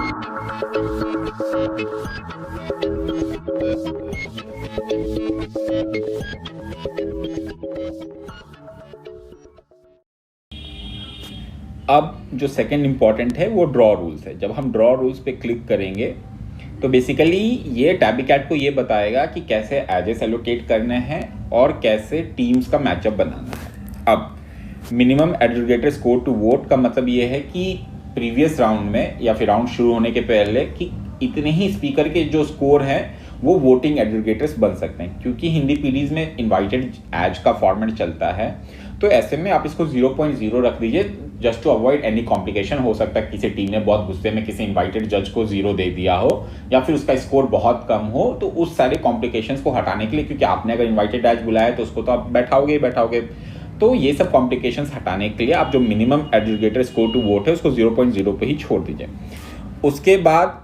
अब जो second important है वो ड्रॉ रूल्स है। जब हम ड्रॉ रूल्स पे क्लिक करेंगे तो बेसिकली ये टैबी कैट को ये बताएगा कि कैसे एजेस एलोकेट करने हैं और कैसे टीम्स का मैचअप बनाना है। अब minimum aggregator score to vote का मतलब ये है कि प्रीवियस राउंड में या फिर राउंड शुरू होने के पहले कि इतने ही स्पीकर के जो स्कोर हैं वो वोटिंग एग्रीगेटर्स बन सकते हैं। क्योंकि हिंदी पीडीज में इनवाइटेड एज का फॉर्मेट चलता है तो ऐसे में आप इसको 0.0 रख दीजिए just to avoid any complication. हो सकता है किसी टीम ने बहुत गुस्से में किसी इनवाइटेड जज को 0 दे दिया हो या फिर उसका स्कोर बहुत कम हो, तो उस सारे कॉम्प्लिकेशंस को हटाने के लिए, क्योंकि आपने अगर इनवाइटेड एज बुलाया तो उसको तो आप बैठाओगे ही बैठाओगे, तो ये सब कॉम्प्लिकेशंस हटाने के लिए आप जो minimum aggregator score to vote है उसको 0.0 पे ही छोड़ दीजिए। उसके बाद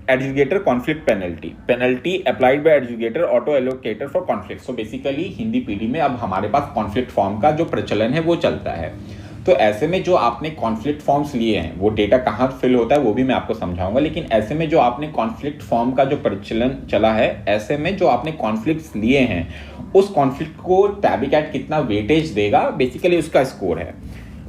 aggregator conflict penalty applied by aggregator auto allocator for conflict. So basically Hindi PD में अब हमारे पास कॉन्फ्लिक्ट फॉर्म का जो प्रचलन है वो चलता है। तो ऐसे में जो आपने कॉन्फ्लिक्ट फॉर्म्स लिए हैं वो डेटा कहाँ फिल होता है वो भी मैं आपको समझाऊंगा, लेकिन ऐसे में जो आपने कॉन्फ्लिक्ट फॉर्म का जो प्रचलन चला है, ऐसे में जो आपने कॉन्फ्लिक्ट्स लिए हैं उस कॉन्फ्लिक्ट को टैबी कैट कितना वेटेज देगा बेसिकली उसका स्कोर है।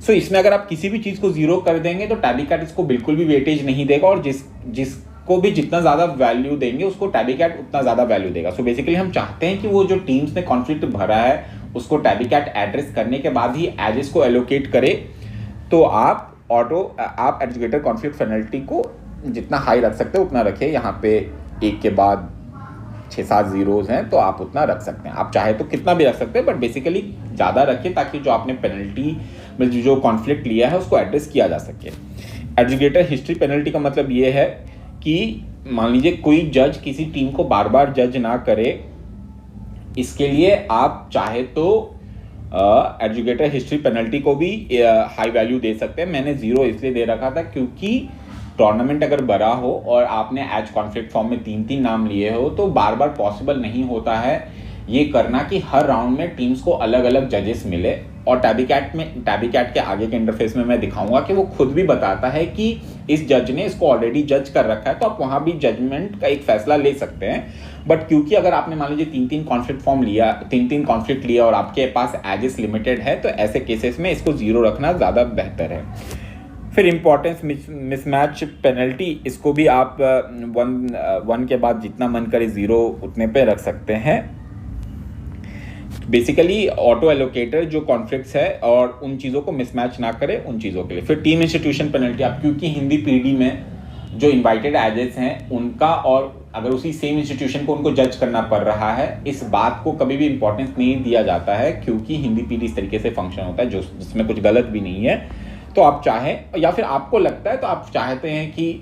सो इसमें अगर आप किसी भी चीज़ को 0 कर देंगे तो टैबी कैट इसको बिल्कुल भी वेटेज नहीं देगा और जिसको भी जितना ज़्यादा वैल्यू देंगे उसको टैबी कैट उतना ज़्यादा वैल्यू देगा। सो बेसिकली हम चाहते हैं कि वो जो टीम्स ने कॉन्फ्लिक्ट भरा है उसको टैबी कैट एड्रेस करने के बाद ही एजेस को एलोकेट करे। तो आप एग्रीगेटर कॉन्फ्लिक्ट पेनल्टी को जितना हाई रख सकते हो उतना रखिए। यहाँ पे एक के बाद 6-7 जीरोज हैं तो आप उतना रख सकते हैं, आप चाहे तो कितना भी रख सकते हैं, बट बेसिकली ज़्यादा रखिए ताकि जो आपने पेनल्टी में जो कॉन्फ्लिक्ट लिया है उसको एड्रेस किया जा सके। एग्रीगेटर हिस्ट्री पेनल्टी का मतलब ये है कि मान लीजिए कोई जज किसी टीम को बार बार जज ना करे, इसके लिए आप चाहे तो एग्रीगेटर हिस्ट्री पेनल्टी को भी हाई वैल्यू दे सकते हैं। मैंने 0 इसलिए दे रखा था क्योंकि टूर्नामेंट अगर बड़ा हो और आपने एज कॉन्फ्लिक्ट फॉर्म में 3-3 नाम लिए हो तो बार बार पॉसिबल नहीं होता है ये करना कि हर राउंड में टीम्स को अलग अलग जजेस मिले। और टैबी कैट के आगे के इंटरफेस में मैं दिखाऊंगा कि वो खुद भी बताता है कि इस जज ने इसको ऑलरेडी जज कर रखा है, तो आप वहां भी जजमेंट का एक फैसला ले सकते हैं। बट क्योंकि अगर आपने मान लीजिए 3-3 कॉन्फ्लिक्ट लिया और आपके पास एजेस लिमिटेड है तो ऐसे केसेस में इसको 0 रखना ज़्यादा बेहतर है। फिर इंपॉर्टेंस मिसमैच पेनल्टी, इसको भी आप 1 के बाद जितना मन करे 0 उतने पे रख सकते हैं। बेसिकली ऑटो एलोकेटर जो कॉन्फ्लिक्ट्स है और उन चीज़ों को मिसमैच ना करे उन चीज़ों के लिए। फिर टीम इंस्टीट्यूशन पेनल्टी, आप क्योंकि हिंदी पीडी में जो इनवाइटेड एजेस हैं उनका और अगर उसी सेम इंस्टीट्यूशन को उनको जज करना पड़ रहा है, इस बात को कभी भी इंपॉर्टेंस नहीं दिया जाता है क्योंकि हिंदी पीडी इस तरीके से फंक्शन होता है जिसमें कुछ गलत भी नहीं है। तो आप चाहें या फिर आपको लगता है तो आप चाहते हैं कि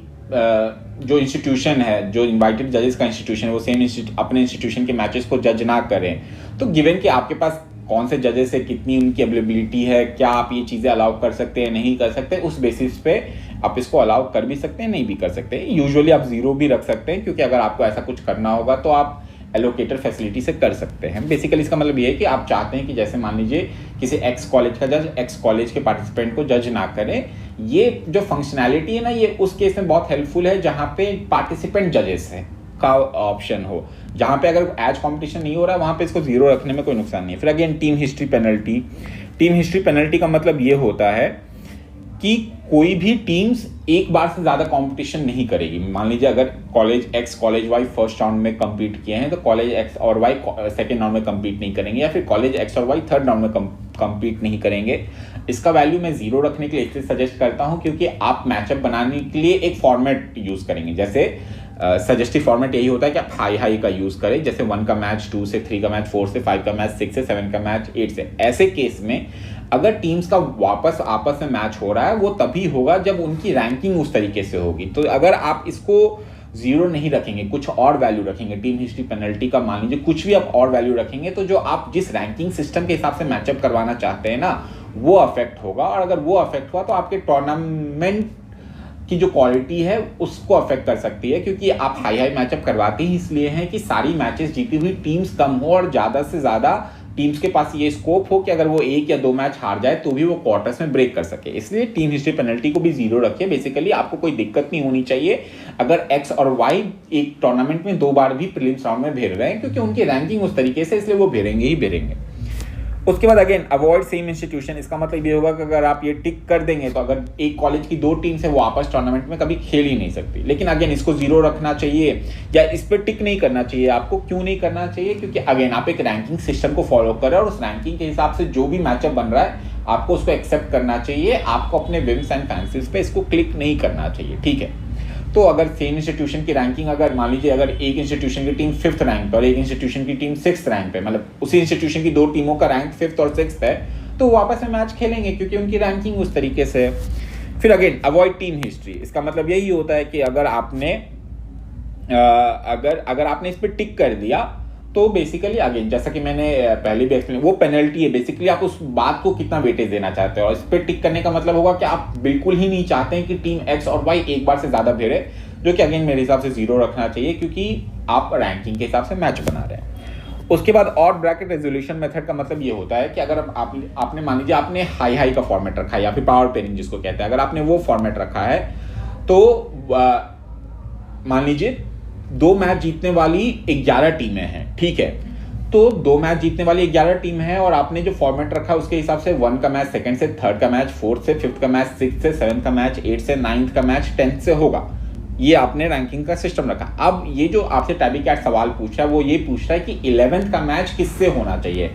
जो इंस्टीट्यूशन है, जो इनवाइटेड जजेस का इंस्टीट्यूशन है, वो सेम अपने इंस्टीट्यूशन के मैचेस को जज ना करें, तो गिवन कि आपके पास कौन से जजेस है, कितनी उनकी अवेलेबिलिटी है, क्या आप ये चीज़ें अलाउ कर सकते हैं नहीं कर सकते, उस बेसिस पे आप इसको अलाउ कर भी सकते हैं नहीं भी कर सकते हैं। यूजुअली आप 0 भी रख सकते हैं क्योंकि अगर आपको ऐसा कुछ करना होगा तो आप एलोकेटर फैसिलिटी से कर सकते हैं। बेसिकली इसका मतलब ये है कि आप चाहते हैं कि जैसे मान लीजिए किसी एक्स कॉलेज का जज एक्स कॉलेज के पार्टिसिपेंट को जज ना करें। ये जो फंक्शनैलिटी है ना, ये उस केस में बहुत हेल्पफुल है जहाँ पे पार्टिसिपेंट जजेस है का ऑप्शन हो। जहाँ पे अगर एज कॉम्पिटिशन नहीं हो रहा है वहाँ पे इसको 0 रखने में कोई नुकसान नहीं है। फिर अगेन टीम हिस्ट्री पेनल्टी का मतलब ये होता है कि कोई भी टीम्स एक बार से ज़्यादा कंपटीशन नहीं करेगी। मान लीजिए अगर college X college Y first round में compete किए हैं तो कॉलेज एक्स और वाई सेकेंड राउंड में compete नहीं करेंगे, या फिर कॉलेज एक्स और वाई थर्ड राउंड में compete नहीं करेंगे। इसका वैल्यू मैं 0 रखने के लिए इसलिए सजेस्ट करता हूं क्योंकि आप मैचअप बनाने के लिए एक फॉर्मेट यूज़ करेंगे। जैसे सजेस्टिव फॉर्मेट यही होता है कि आप हाई का यूज़ करें, जैसे 1 का मैच 2 से, 3 का मैच 4 से, 5 का मैच 6 से, 7 का मैच 8 से। ऐसे केस में अगर टीम्स का वापस आपस में मैच हो रहा है वो तभी होगा जब उनकी रैंकिंग उस तरीके से होगी। तो अगर आप इसको 0 नहीं रखेंगे, कुछ और वैल्यू रखेंगे, टीम हिस्ट्री पेनल्टी का मान लीजिए कुछ भी आप और वैल्यू रखेंगे, तो जो आप जिस रैंकिंग सिस्टम के हिसाब से मैचअप करवाना चाहते हैं ना वो अफेक्ट होगा। और अगर वो अफेक्ट हुआ तो आपके टूर्नामेंट की जो क्वालिटी है उसको अफेक्ट कर सकती है, क्योंकि आप हाई मैचअप करवाते ही इसलिए हैं कि सारी मैचेस जीती हुई टीम्स कम हो और ज़्यादा से ज़्यादा टीम्स के पास ये स्कोप हो कि अगर वो 1 या 2 मैच हार जाए तो भी वो क्वार्टर्स में ब्रेक कर सके। इसलिए टीम हिस्ट्री पेनल्टी को भी 0 रखिए। बेसिकली आपको कोई दिक्कत नहीं होनी चाहिए अगर एक्स और वाई एक टूर्नामेंट में 2 बार भी प्रीलिम्स राउंड में भेड़ रहे हैं, क्योंकि उनकी रैंकिंग उस तरीके से, इसलिए वो भेड़ेंगे ही भेड़ेंगे। उसके बाद अगेन अवॉइड सेम इंस्टीट्यूशन। इसका मतलब ये होगा कि अगर आप ये टिक कर देंगे तो अगर एक कॉलेज की 2 टीम्स है वो आपस टूर्नामेंट में कभी खेल ही नहीं सकती। लेकिन अगेन इसको 0 रखना चाहिए या इस पर टिक नहीं करना चाहिए। आपको क्यों नहीं करना चाहिए? क्योंकि अगेन आप एक रैंकिंग सिस्टम को फॉलो कर रहे हैं और उस रैंकिंग के हिसाब से जो भी मैचअप बन रहा है आपको उसको एक्सेप्ट करना चाहिए। आपको अपने विम्स एंड फैंसीज पे इसको क्लिक नहीं करना चाहिए, ठीक है। तो अगर सेम इंस्टीट्यूशन की रैंकिंग, अगर मान लीजिए अगर एक इंस्टीट्यूशन की टीम 5th रैंक पे और एक इंस्टीट्यूशन की टीम 6th रैंक पे, मतलब उसी इंस्टीट्यूशन की 2 टीमों का रैंक 5th और 6th है, तो वो आपस में मैच खेलेंगे क्योंकि उनकी रैंकिंग उस तरीके से है। फिर अगेन अवॉइड टीम हिस्ट्री। इसका मतलब यही होता है कि अगर आपने अगर आपने इस पर टिक कर दिया तो बेसिकली अगेन जैसा कि मैंने पहले भी एक्सप्लेन, वो पेनल्टी है। बेसिकली आप उस बात को कितना वेटेज देना चाहते हो, और इस पर टिक करने का मतलब होगा कि आप बिल्कुल ही नहीं चाहते हैं कि टीम एक्स और वाई एक बार से ज्यादा भिड़े, जो कि अगेन मेरे हिसाब से 0 रखना चाहिए क्योंकि आप रैंकिंग के हिसाब से मैच बना रहे हैं। उसके बाद और ब्रैकेट रेजोल्यूशन मेथड का मतलब ये होता है कि अगर आपने मान लीजिए आपने हाई का फॉर्मेट रखा है या फिर पावर पेयरिंग जिसको कहते हैं, अगर आपने वो फॉर्मेट रखा है तो मान लीजिए 2 मैच जीतने वाली 11 टीमें हैं, ठीक है। तो 2 मैच जीतने वाली 11 टीम है और आपने जो फॉर्मेट रखा है उसके हिसाब से 1 का मैच 2nd से, 3rd का मैच 4th से, 5th का मैच 6th से, 7th का मैच 8th से, 9th का मैच 10th से होगा। ये आपने रैंकिंग का सिस्टम रखा। अब ये जो आपसे टैबी कैट सवाल पूछ रहा है वो ये पूछ रहा है कि 11th का मैच किससे होना चाहिए,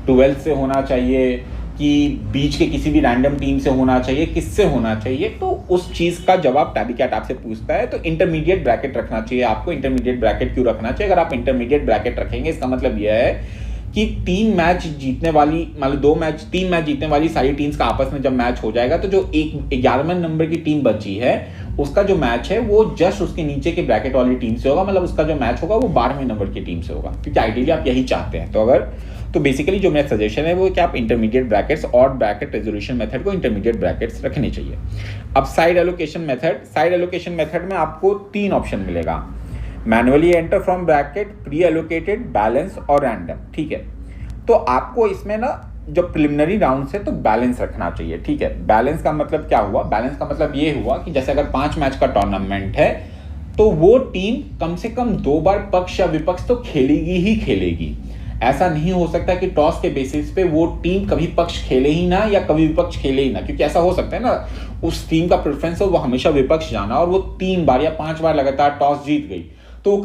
12th से होना चाहिए कि बीच के किसी भी रैंडम टीम से होना चाहिए, किससे होना चाहिए? तो उस चीज़ का जवाब टैबी कैट आपसे पूछता है। तो इंटरमीडिएट ब्रैकेट रखना चाहिए आपको। इंटरमीडिएट ब्रैकेट क्यों रखना चाहिए? अगर आप इंटरमीडिएट ब्रैकेट रखेंगे इसका मतलब यह है कि 3 मैच जीतने वाली, मतलब 3 मैच जीतने वाली सारी टीम्स का आपस में जब मैच हो जाएगा तो जो एक 11वें नंबर की टीम बची है उसका जो मैच है वो जस्ट उसके नीचे के ब्रैकेट वाली टीम से होगा, मतलब उसका जो मैच होगा वो 12वें नंबर की टीम से होगा, क्योंकि आइडियली आप यही चाहते हैं। तो बेसिकली जो मेरा सजेशन है वो कि आप इंटरमीडिएट ब्रैकेट्स और ब्रैकेट रेजोल्यूशन मेथड को इंटरमीडिएट ब्रैकेट्स रखने चाहिए। अब साइड एलोकेशन मेथड में आपको 3 ऑप्शन मिलेगा, manually enter from bracket, pre allocated, balance और रैंडम, ठीक है। तो आपको इसमें ना जो प्रिलिमिनरी राउंड से तो बैलेंस रखना चाहिए, ठीक है। बैलेंस का मतलब क्या हुआ? बैलेंस का मतलब ये हुआ कि जैसे अगर 5 मैच का टूर्नामेंट है तो वो टीम कम से कम 2 बार पक्ष या विपक्ष तो खेलेगी ही खेलेगी। ऐसा नहीं हो सकता कि टॉस के बेसिस पे वो टीम कभी पक्ष खेले ही ना या कभी विपक्ष खेले ही ना, क्योंकि ऐसा हो सकता है ना उस टीम का प्रेफरेंस हो वो हमेशा विपक्ष जाना और वो 3 बार या 5 बार लगातार टॉस जीत गई तो वो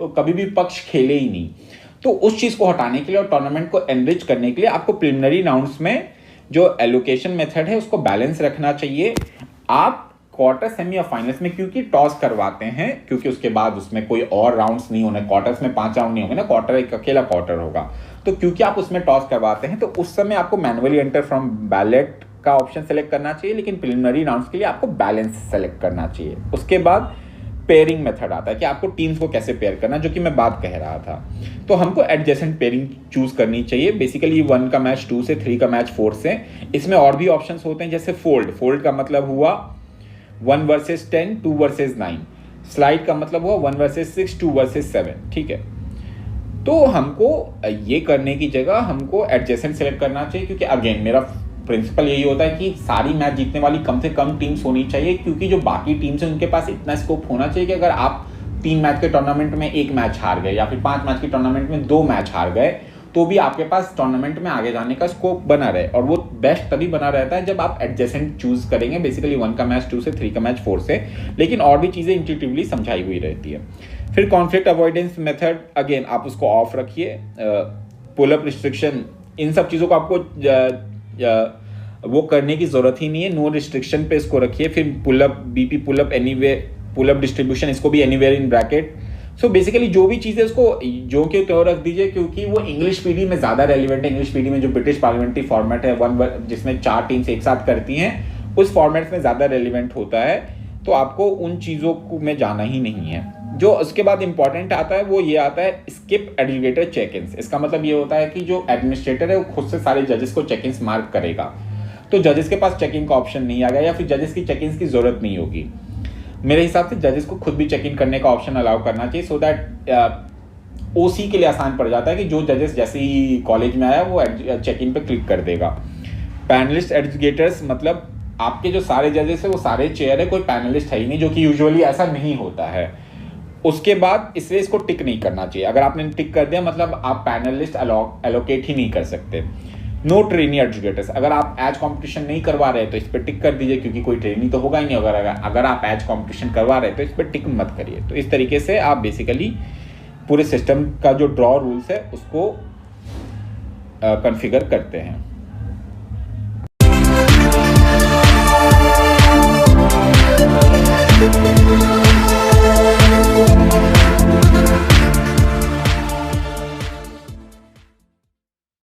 कभी भी पक्ष खेले ही नहीं। तो उस चीज को हटाने के लिए और टूर्नामेंट को एनरिच करने के लिए आपको प्रिलिमिनरी राउंड्स में जो एलोकेशन मेथड है उसको बैलेंस रखना चाहिए। आप क्वार्टर, सेमी या फाइनल्स में क्योंकि टॉस करवाते हैं, क्योंकि उसके बाद उसमें कोई और राउंड्स नहीं होने, क्वार्टर्स में 5 राउंड नहीं होंगे ना, क्वार्टर एक अकेला क्वार्टर होगा, तो क्योंकि आप उसमें टॉस करवाते हैं तो उस समय आपको मैनुअली एंटर फ्रॉम बैलेट का ऑप्शन सेलेक्ट करना चाहिए, लेकिन प्रिलिमिनरी राउंड्स के लिए आपको बैलेंस सेलेक्ट करना चाहिए। उसके बाद पेयरिंग मेथड आता है कि आपको टीम्स को कैसे पेयर करना, जो कि मैं बात कह रहा था। तो हमको एडजेसेंट पेयरिंग चूज करनी चाहिए। बेसिकली 1 का मैच 2 से, 3 का मैच 4 से। इसमें और भी ऑप्शंस होते हैं जैसे फोल्ड का मतलब हुआ 1 वर्सेस 10, 2 वर्सेस 9। स्लाइड का मतलब हुआ 1 वर्सेस 6, 2 वर्सेस 7, ठीक है। तो हमको ये करने की जगह हमको एडजेसेंट सेलेक्ट करना चाहिए, क्योंकि अगेन मेरा प्रिंसिपल यही होता है कि सारी मैच जीतने वाली कम से कम टीम्स होनी चाहिए, क्योंकि जो बाकी टीम्स हैं उनके पास इतना स्कोप होना चाहिए कि अगर आप 3 मैच के टूर्नामेंट में 1 मैच हार गए या फिर 5 मैच के टूर्नामेंट में 2 मैच हार गए तो भी आपके पास टूर्नामेंट में आगे जाने का स्कोप बना रहे। और वो बेस्ट तभी बना रहता है जब आप एडजेसेंट चूज करेंगे, बेसिकली 1 का मैच 2 से, 3 का मैच 4 से, लेकिन और भी चीज़ें इंट्यूटिवली समझाई हुई रहती है। फिर कॉन्फ्लिक्ट अवॉइडेंस मेथड, अगेन आप उसको ऑफ रखिए। पुल अप रिस्ट्रिक्शन, इन सब चीज़ों को आपको वो करने की जरूरत ही नहीं है, नो रिस्ट्रिक्शन पे इसको रखिए। फिर pull up, BP pull up anyway, pull up distribution, इसको भी anywhere in bracket. So basically जो भी चीज़ें उसको जो के त्यों रख दीजिए, क्योंकि वो इंग्लिश पीडी में ज़्यादा रेलिवेंट है। इंग्लिश पीडी में जो ब्रिटिश पार्लियामेंट्री फॉर्मेट है जिसमें 4 टीम्स एक साथ करती हैं, उस फॉर्मेट में ज़्यादा रेलिवेंट होता है। तो आपको उन चीज़ों को में जाना ही नहीं है। जो उसके बाद इंपॉर्टेंट आता है वो ये आता है स्किप एडजुकेटर चेक इन्स। इसका मतलब ये होता है कि जो एडमिनिस्ट्रेटर है वो खुद से सारे जजेस को चेक इन्स मार्क करेगा। तो जजेस के पास चेकिंग का ऑप्शन नहीं आ गया या फिर जजेस की चेकिंग की जरूरत नहीं होगी। मेरे हिसाब से जजेस को खुद भी चेक इन करने का ऑप्शन अलाउ करना चाहिए, सो दैट ओसी के लिए आसान पड़ जाता है कि जो जजेस जैसे ही कॉलेज में आया वो चेक इन पे क्लिक कर देगा। पैनलिस्ट एडजुकेटर्स मतलब आपके जो सारे जजेस है वो सारे चेयर है, कोई पैनलिस्ट है ही नहीं, जो कि यूजुअली ऐसा नहीं होता है। उसके बाद इसलिए इसको टिक नहीं करना चाहिए। अगर आपने टिक कर दिया मतलब आप पैनलिस्ट एलोकेट ही नहीं कर सकते। नो ट्रेनी एडजुकेटर्स, अगर आप एज कंपटीशन नहीं करवा रहे तो इस पर टिक कर दीजिए, क्योंकि कोई ट्रेनी तो होगा ही नहीं। अगर आप एज कंपटीशन करवा रहे तो इस पर टिक मत करिए। तो इस तरीके से आप बेसिकली पूरे सिस्टम का जो ड्रॉ रूल्स है उसको कॉन्फ़िगर करते हैं।